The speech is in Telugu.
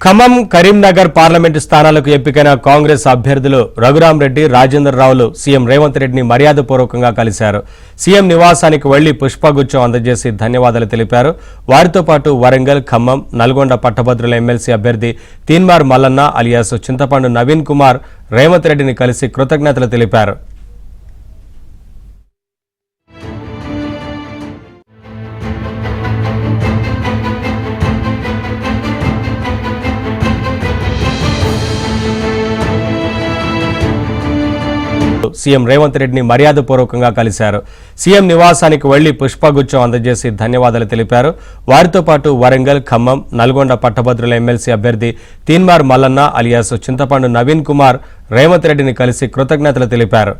ఖమ్మం కరీంనగర్ పార్లమెంటు స్థానాలకు ఎంపికైన కాంగ్రెస్ అభ్యర్థులు రఘురాం రెడ్డి రాజేందర్ రావులు సీఎం రేవంత్ రెడ్డిని మర్యాదపూర్వకంగా కలిశారు. సీఎం నివాసానికి వెళ్లి పుష్పగుచ్చం అందజేసి ధన్యవాదాలు తెలిపారు. వారితో పాటు వరంగల్, ఖమ్మం, నల్గొండ పట్టభద్రుల ఎమ్మెల్సీ అభ్యర్థి తీన్మార్ మల్లన్న అలియాస్ చింతపండు నవీన్ కుమార్ రేవంత్ రెడ్డిని కలిసి కృతజ్ఞతలు తెలిపారు. సీఎం రేవంత్ రెడ్డిని మర్యాదపూర్వకంగా కలిశారు. సీఎం నివాసానికి వెళ్లి పుష్పగుచ్చం అందజేసి ధన్యవాదాలు తెలిపారు. వారితో పాటు వరంగల్, ఖమ్మం, నల్గొండ పట్టభద్రుల ఎమ్మెల్సీ అభ్యర్థి తీన్మార్ మల్లన్న అలియాస్ చింతపండు నవీన్ కుమార్ రేవంత్ రెడ్డిని కలిసి కృతజ్ఞతలు తెలిపారు.